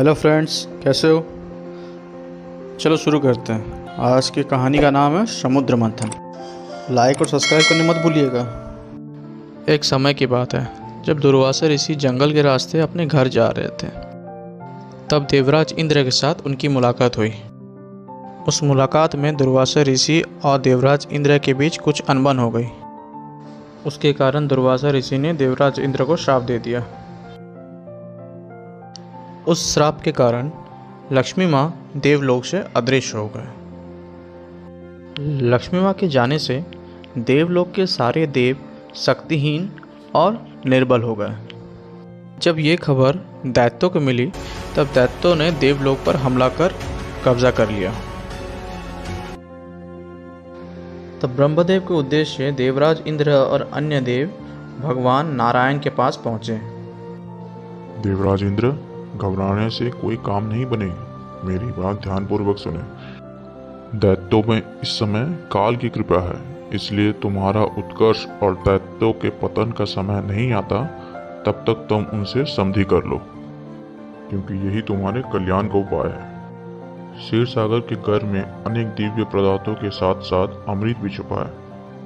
Hello friends, कैसे हो? चलो शुरू करते हैं। आज की कहानी का नाम है समुद्र मंथन। लाइक और सब्सक्राइब करने मत भूलिएगा। एक समय की बात है जब दुर्वासा ऋषि जंगल के रास्ते अपने घर जा रहे थे। तब देवराज इंद्र के साथ उनकी मुलाकात हुई। उस मुलाकात में दुर्वासा ऋषि और देवराज इंद्र के बीच कुछ अनबन हो गई। उसके कारण दुर्वासा ऋषि ने देवराज इंद्र को श्राप दे दिया। उस श्राप के कारण लक्ष्मी माँ देवलोक से अदृश्य हो गए। लक्ष्मी माँ के जाने से देवलोक के सारे देव शक्तिहीन और निर्बल हो गए। जब ये खबर दैत्यों को मिली तब दैत्यों ने देवलोक पर हमला कर कब्जा कर लिया। तब ब्रह्मदेव के उद्देश्य देवराज इंद्र और अन्य देव भगवान नारायण के पास पहुँचे। देवराज इंद्र, घबराने से कोई काम नहीं बनेगा। मेरी बात ध्यानपूर्वक सुने। दैत्यों में इस समय काल की कृपा है, इसलिए तुम्हारा उत्कर्ष और दैत्यों के पतन का समय नहीं आता तब तक तुम उनसे संधि कर लो, क्योंकि यही तुम्हारे कल्याण का उपाय है। क्षीर सागर के गर्भ में अनेक दिव्य पदार्थों के साथ साथ अमृत भी छुपा है।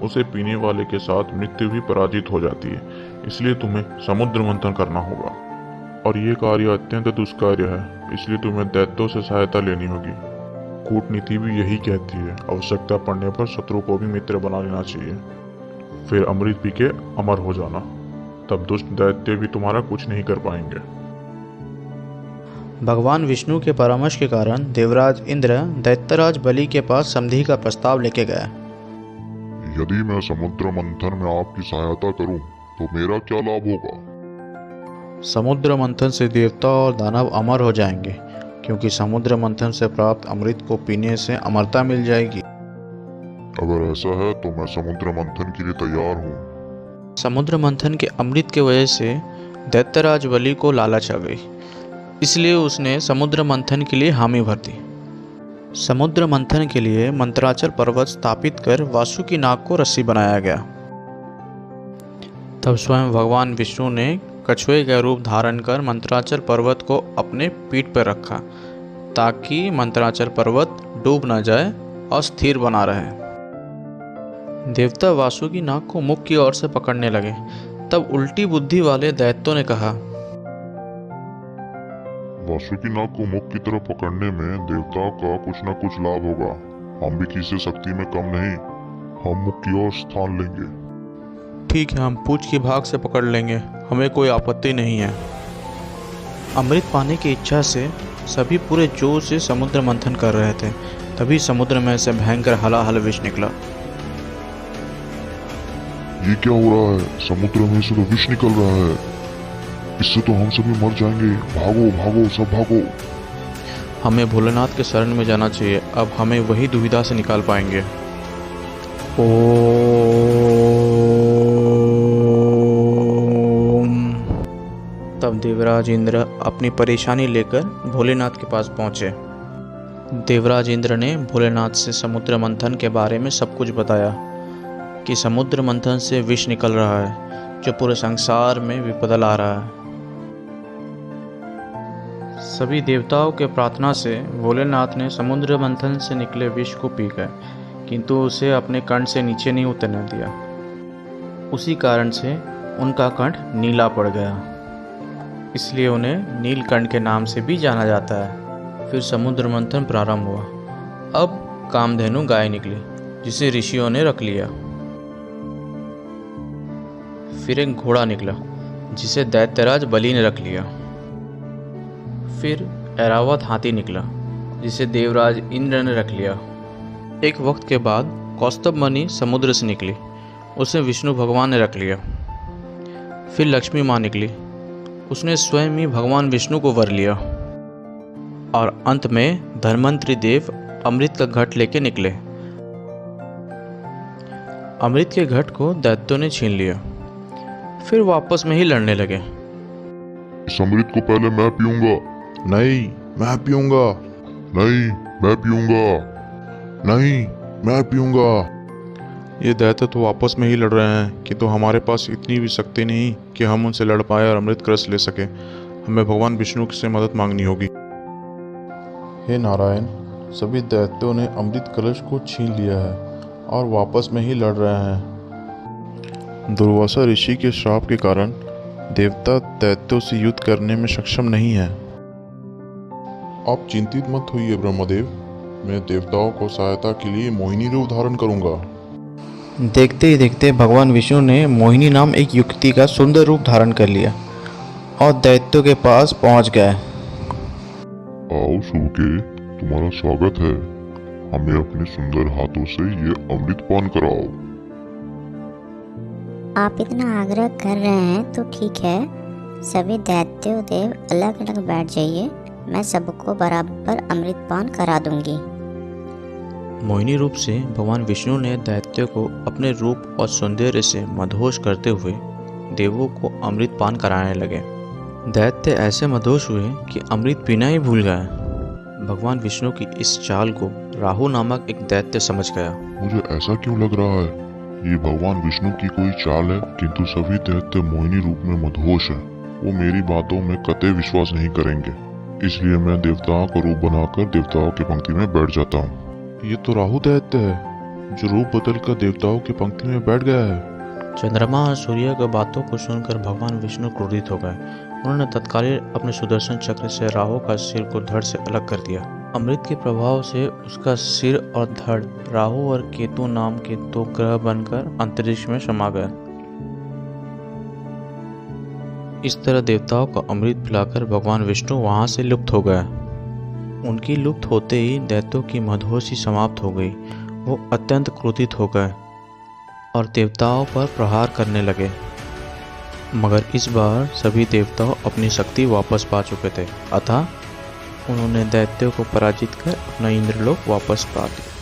उसे पीने वाले के साथ मृत्यु भी पराजित हो जाती है, इसलिए तुम्हें समुद्र मंथन करना होगा। और ये कार्य अत्यंत दुष्कार्य है, इसलिए तुम्हें दैत्यों से सहायता लेनी होगी। कूटनीति भी यही कहती है, आवश्यकता पड़ने पर शत्रु को भी मित्र बना लेना चाहिए। फिर अमृत पी के अमर हो जाना, तब दुष्ट दैत्य भी तुम्हारा कुछ नहीं कर पाएंगे। भगवान विष्णु के परामर्श के कारण देवराज इंद्र दैत्यराज बलि के पास संधि का प्रस्ताव लेके गया। यदि मैं समुद्र मंथन में आपकी सहायता करूं, तो मेरा क्या लाभ होगा? समुद्र मंथन से देवता और दानव अमर हो जाएंगे, क्योंकि समुद्र मंथन से प्राप्त अमृत को पीने से अमरता मिल जाएगी। अगर ऐसा है तो मैं समुद्र मंथन के लिए तैयार हूँ। समुद्र मंथन के अमृत की वजह से दैत्यराज बलि को लालच आ गई, इसलिए उसने समुद्र मंथन के लिए हामी भर दी। समुद्र मंथन के लिए मंत्राचल पर्वत स्थापित कर वासुकी नाग को रस्सी बनाया गया। तब स्वयं भगवान विष्णु ने कछुए का रूप धारण कर मंत्राचल पर्वत को अपने पीठ पर रखा, ताकि मंत्राचल पर्वत डूब न जाए और स्थिर बना रहे। देवता वासुकी नाग को मुख की ओर से पकड़ने लगे। तब उल्टी बुद्धि वाले दैत्यों ने कहा, वासुकी नाग को मुख की तरफ पकड़ने में देवताओं का कुछ न कुछ लाभ होगा। हम भी किसी शक्ति में कम नहीं, हम मुख की ओर स्थान लेंगे। ठीक है, हम पूंछ की भाग से पकड़ लेंगे, हमें कोई आपत्ति नहीं है। अमृत पाने की इच्छा से सभी पूरे जोश से समुद्र मंथन कर रहे थे। तभी समुद्र में से भयंकर हलाहल विष निकला। ये क्या हो रहा है? समुद्र में से तो विष निकल रहा है। इससे तो हम सभी मर जाएंगे। भागो भागो, सब भागो। हमें भोलेनाथ के शरण में जाना चाहिए, अब हमें वही दुविधा से निकाल पाएंगे। तब देवराज इंद्र अपनी परेशानी लेकर भोलेनाथ के पास पहुंचे। देवराज इंद्र ने भोलेनाथ से समुद्र मंथन के बारे में सब कुछ बताया कि समुद्र मंथन से विष निकल रहा है, जो पूरे संसार में विपदा ला रहा है। सभी देवताओं के प्रार्थना से भोलेनाथ ने समुद्र मंथन से निकले विष को पी गए, किंतु उसे अपने कंठ से नीचे नहीं उतरने दिया। उसी कारण से उनका कंठ नीला पड़ गया, इसलिए उन्हें नीलकंठ के नाम से भी जाना जाता है। फिर समुद्र मंथन प्रारंभ हुआ। अब कामधेनु गाय निकली, जिसे ऋषियों ने रख लिया। फिर एक घोड़ा निकला, जिसे दैत्यराज बलि ने रख लिया। फिर ऐरावत हाथी निकला, जिसे देवराज इंद्र ने रख लिया। एक वक्त के बाद कौस्तभ मणि समुद्र से निकली, उसे विष्णु भगवान ने रख लिया। फिर लक्ष्मी माँ निकली, उसने स्वयं ही भगवान विष्णु को वर लिया। और अंत में धन्वंतरि देव अमृत का घट लेके निकले। अमृत के घट को दैत्यों ने छीन लिया, फिर वापस में ही लड़ने लगे। इस अमृत को पहले मैं पीऊंगा। नहीं, मैं पीऊंगा। नहीं, मैं पीऊंगा। नहीं, मैं पीऊंगा। ये दैत्य तो आपस में ही लड़ रहे हैं, किंतु हमारे पास इतनी भी शक्ति नहीं कि हम उनसे लड़ पाए और अमृत रस ले सके। हमें भगवान विष्णु से मदद मांगनी होगी। हे नारायण, सभी दैत्यों ने अमृत कलश को छीन लिया है और वापस में ही लड़ रहे हैं। दुर्वासा ऋषि के श्राप के कारण देवता दैत्यों से युद्ध करने में सक्षम नहीं है। आप चिंतित मत होइए ब्रह्मदेव, मैं देवताओं को सहायता के लिए मोहिनी रूप धारण करूंगा। देखते ही देखते भगवान विष्णु ने मोहिनी नाम एक युवती का सुंदर रूप धारण कर लिया और दैत्यों के पास पहुंच गए। आओ सुके, तुम्हारा स्वागत है। हमें अपने सुंदर हाथों से ये अमृत पान कराओ। आप इतना आग्रह कर रहे हैं तो ठीक है, सभी दैत्य देव अलग अलग बैठ जाइए, मैं सबको बराबर अमृत पान करा दूंगी। मोहिनी रूप से भगवान विष्णु ने दैत्यों को अपने रूप और सौंदर्य से मदहोश करते हुए देवों को अमृत पान कराने लगे। दैत्य ऐसे मदहोश हुए कि अमृत पीना ही भूल गए। भगवान विष्णु की इस चाल को राहु नामक एक दैत्य समझ गया। मुझे ऐसा क्यों लग रहा है ये भगवान विष्णु की कोई चाल है, किंतु सभी दैत्य मोहिनी रूप में मदहोश हैं। वो मेरी बातों में कतई विश्वास नहीं करेंगे, इसलिए मैं देवताओं का रूप बनाकर देवताओं की पंक्ति में बैठ जाता हूँ। ये तो राहु दैत्य है जो रूप बदलकर देवताओं की पंक्ति में बैठ गया है। चंद्रमा और सूर्य की बातों को सुनकर भगवान विष्णु क्रोधित हो गए। उन्होंने तत्कालीन अपने सुदर्शन चक्र से राहु का सिर को धड़ से अलग कर दिया। अमृत के प्रभाव से उसका सिर और धड़ राहु और केतु नाम के दो ग्रह बनकर अंतरिक्ष में समा गए। इस तरह देवताओं को अमृत पिलाकर भगवान विष्णु वहां से लुप्त हो गए। उनकी लुप्त होते ही दैत्यों की मदहोशी समाप्त हो गई। वो अत्यंत क्रोधित हो गए और देवताओं पर प्रहार करने लगे, मगर इस बार सभी देवताओं अपनी शक्ति वापस पा चुके थे, अतः उन्होंने दैत्यों को पराजित कर अपना इंद्रलोक वापस पा लिया।